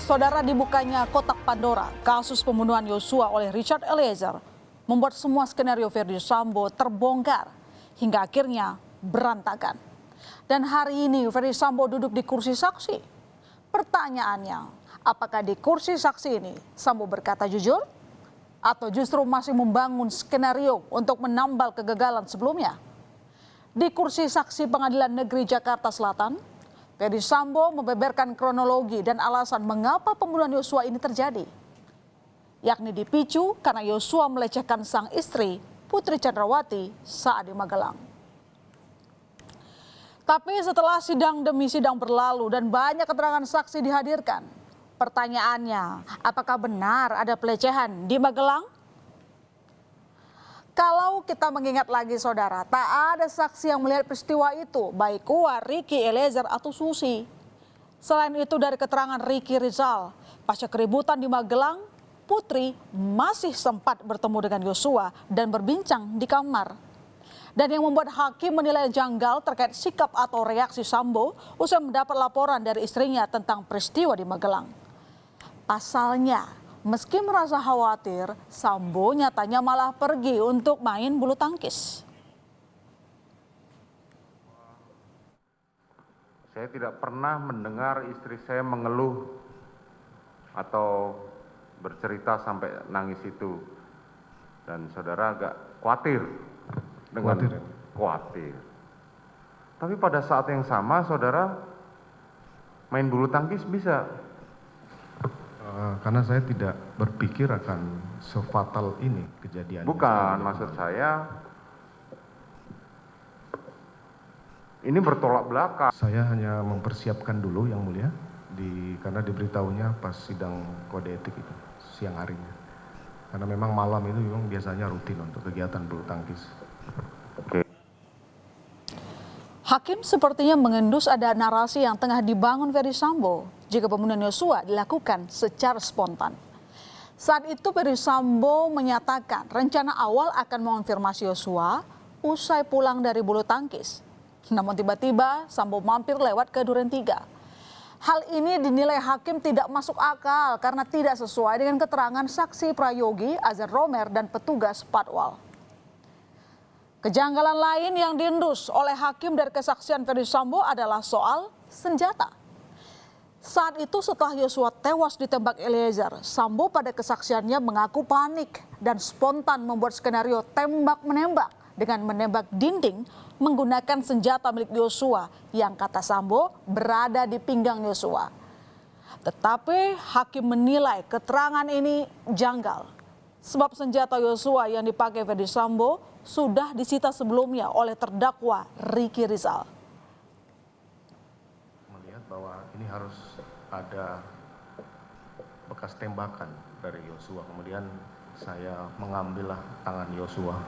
Saudara, dibukanya kotak Pandora kasus pembunuhan Yosua oleh Richard Eliezer membuat semua skenario Verdi Sambo terbongkar hingga akhirnya berantakan. Dan hari ini Verdi Sambo duduk di kursi saksi. Pertanyaannya, apakah di kursi saksi ini Sambo berkata jujur atau justru masih membangun skenario untuk menambal kegagalan sebelumnya? Di kursi saksi Pengadilan Negeri Jakarta Selatan, Verdi Sambo membeberkan kronologi dan alasan mengapa pembunuhan Yosua ini terjadi, yakni dipicu karena Yosua melecehkan sang istri Putri Chandrawati saat di Magelang. Tapi setelah sidang demi sidang berlalu dan banyak keterangan saksi dihadirkan, pertanyaannya, apakah benar ada pelecehan di Magelang? Kalau kita mengingat lagi saudara, tak ada saksi yang melihat peristiwa itu, baik Kuat, Ricky, Eliezer atau Susi. Selain itu dari keterangan Ricky Rizal, pasca keributan di Magelang, Putri masih sempat bertemu dengan Yosua dan berbincang di kamar. Dan yang membuat hakim menilai janggal terkait sikap atau reaksi Sambo usai mendapat laporan dari istrinya tentang peristiwa di Magelang. Pasalnya, meski merasa khawatir, Sambo nyatanya malah pergi untuk main bulu tangkis. Saya tidak pernah mendengar istri saya mengeluh atau bercerita sampai nangis itu. Dan saudara agak khawatir. Khawatir. Tapi pada saat yang sama saudara main bulu tangkis bisa. Karena saya tidak berpikir akan sefatal ini kejadian. Bukan, maksud saya ini bertolak belakang. Saya hanya mempersiapkan dulu yang mulia, karena diberitahunya pas sidang kode etik itu siang harinya. Karena memang malam itu memang biasanya rutin untuk kegiatan bulu tangkis. Oke. Hakim sepertinya mengendus ada narasi yang tengah dibangun Verdi Sambo jika pembunuhan Yosua dilakukan secara spontan. Saat itu Verdi Sambo menyatakan rencana awal akan mengonfirmasi Yosua usai pulang dari bulu tangkis. Namun tiba-tiba Sambo mampir lewat ke Duren 3. Hal ini dinilai hakim tidak masuk akal karena tidak sesuai dengan keterangan saksi prayogi Azhar Romer dan petugas Patwal. Kejanggalan lain yang diendus oleh hakim dari kesaksian Verdi Sambo adalah soal senjata. Saat itu setelah Yosua tewas ditembak Eliezer, Sambo pada kesaksiannya mengaku panik dan spontan membuat skenario tembak-menembak dengan menembak dinding menggunakan senjata milik Yosua yang kata Sambo berada di pinggang Yosua. Tetapi hakim menilai keterangan ini janggal sebab senjata Yosua yang dipakai Verdi Sambo sudah disita sebelumnya oleh terdakwa Ricky Rizal. Melihat bahwa ini harus ada bekas tembakan dari Yosua. Kemudian saya mengambillah tangan Yosua.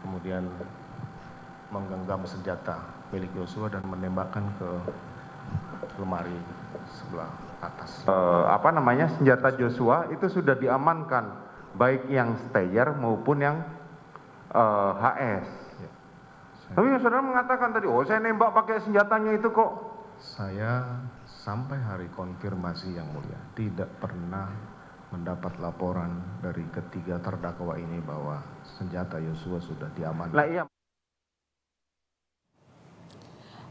Kemudian menggenggam senjata milik Yosua dan menembakkan ke lemari sebelah atas. Senjata Joshua itu sudah diamankan, baik yang stayer maupun yang HS. Ya, Tapi saudara mengatakan tadi, saya nembak pakai senjatanya itu kok. Saya sampai hari konfirmasi yang mulia tidak pernah mendapat laporan dari ketiga terdakwa ini bahwa senjata Yosua sudah diamankan. Lah iya.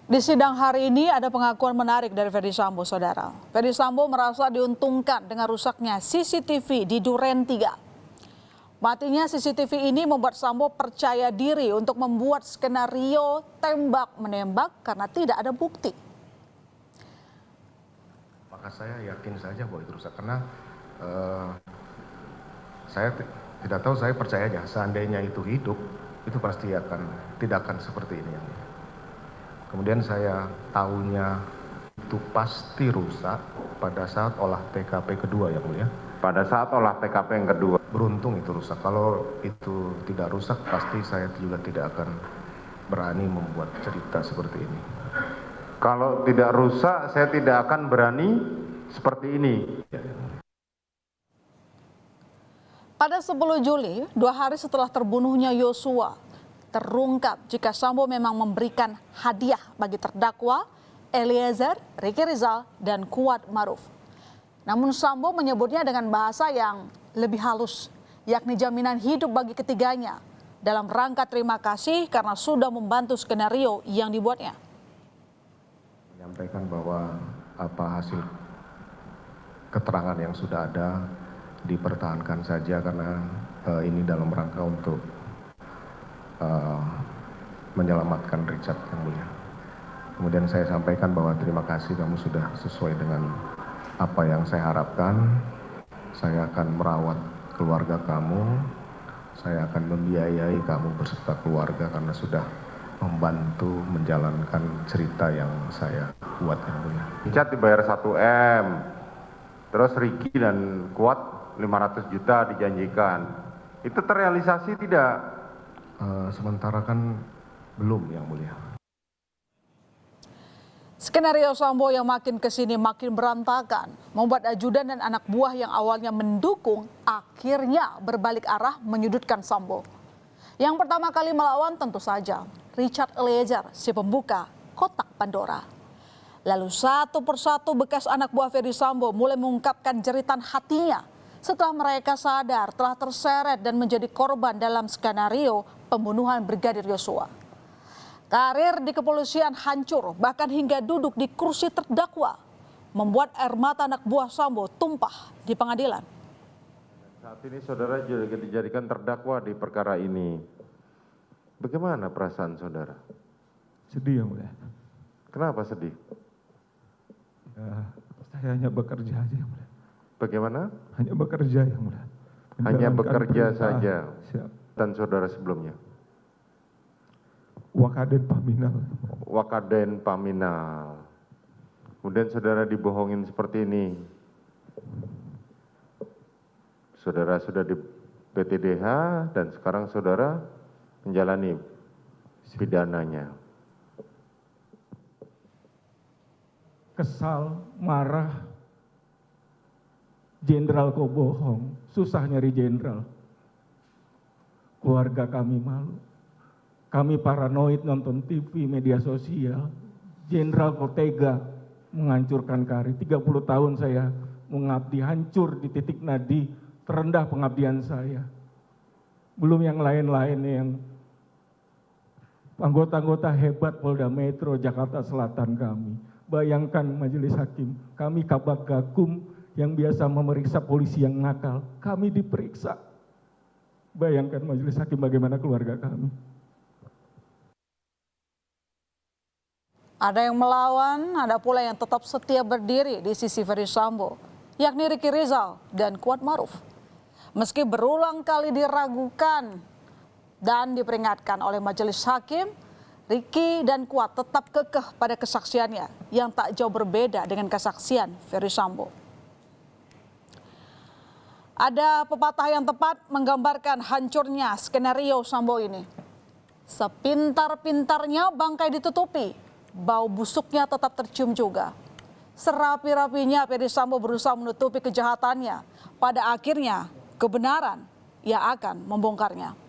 Di sidang hari ini ada pengakuan menarik dari Verdi Sambo, saudara. Verdi Sambo merasa diuntungkan dengan rusaknya CCTV di Duren 3. Matinya CCTV ini membuat Sambo percaya diri untuk membuat skenario tembak-menembak karena tidak ada bukti. Maka saya yakin saja bahwa itu rusak karena saya tidak tahu, saya percaya aja seandainya itu hidup, itu pasti tidak akan seperti ini. Kemudian saya tahunya itu pasti rusak pada saat olah TKP kedua ya mulia. Pada saat olah TKP yang kedua. Beruntung itu rusak. Kalau itu tidak rusak pasti saya juga tidak akan berani membuat cerita seperti ini. Kalau tidak rusak saya tidak akan berani seperti ini. Pada 10 Juli, 2 hari setelah terbunuhnya Yosua, terungkap jika Sambo memang memberikan hadiah bagi terdakwa Eliezer, Ricky Rizal, dan Kuat Maruf. Namun Sambo menyebutnya dengan bahasa yang lebih halus, yakni jaminan hidup bagi ketiganya dalam rangka terima kasih karena sudah membantu skenario yang dibuatnya. Menyampaikan bahwa apa hasil keterangan yang sudah ada dipertahankan saja karena ini dalam rangka untuk menyelamatkan Richard yang mulia. Kemudian saya sampaikan bahwa terima kasih kamu sudah sesuai dengan apa yang saya harapkan. Saya akan merawat keluarga kamu, saya akan membiayai kamu beserta keluarga karena sudah membantu menjalankan cerita yang saya buat yang mulia. Richard dibayar 1 M, terus Ricky dan Kuat 500 juta dijanjikan. Itu terrealisasi tidak? Sementara kan belum yang mulia. Skenario Sambo yang makin kesini makin berantakan, membuat ajudan dan anak buah yang awalnya mendukung akhirnya berbalik arah menyudutkan Sambo. Yang pertama kali melawan tentu saja Richard Eliezer, si pembuka kotak Pandora. Lalu satu persatu bekas anak buah Ferdy Sambo mulai mengungkapkan jeritan hatinya setelah mereka sadar telah terseret dan menjadi korban dalam skenario pembunuhan Brigadir Yosua. Karir di kepolisian hancur, bahkan hingga duduk di kursi terdakwa, membuat air mata anak buah Sambo tumpah di pengadilan. Saat ini saudara juga dijadikan terdakwa di perkara ini. Bagaimana perasaan saudara? Sedih yang mulia. Kenapa sedih? Ya, saya hanya bekerja aja yang mulia. Bagaimana? Hanya bekerja yang mulia. Hanya Menjalankan bekerja perintah. saja. Siap. Dan saudara sebelumnya? Wakaden Paminal. Wakaden Paminal. Kemudian saudara dibohongin seperti ini. Saudara sudah di PTDH dan sekarang saudara menjalani pidananya. Kesal, marah. Jenderal kok bohong. Susah nyari jenderal. Keluarga kami malu. Kami paranoid nonton TV, media sosial. Jenderal kok tega menghancurkan karir. 30 tahun saya mengabdi, hancur di titik nadi terendah pengabdian saya. Belum yang lain-lain yang anggota-anggota hebat Polda Metro Jakarta Selatan kami. Bayangkan majelis hakim, kami Kabag Gakum yang biasa memeriksa polisi yang nakal, kami diperiksa. Bayangkan majelis hakim bagaimana keluarga kami. Ada yang melawan, ada pula yang tetap setia berdiri di sisi Ferdy Sambo, yakni Ricky Rizal dan Kuat Maruf. Meski berulang kali diragukan dan diperingatkan oleh majelis hakim, Ricky dan Kuat tetap kekeh pada kesaksiannya yang tak jauh berbeda dengan kesaksian Ferdy Sambo. Ada pepatah yang tepat menggambarkan hancurnya skenario Sambo ini. Sepintar-pintarnya bangkai ditutupi, bau busuknya tetap tercium juga. Serapi-rapinya Ferdy Sambo berusaha menutupi kejahatannya. Pada akhirnya kebenaran yang akan membongkarnya.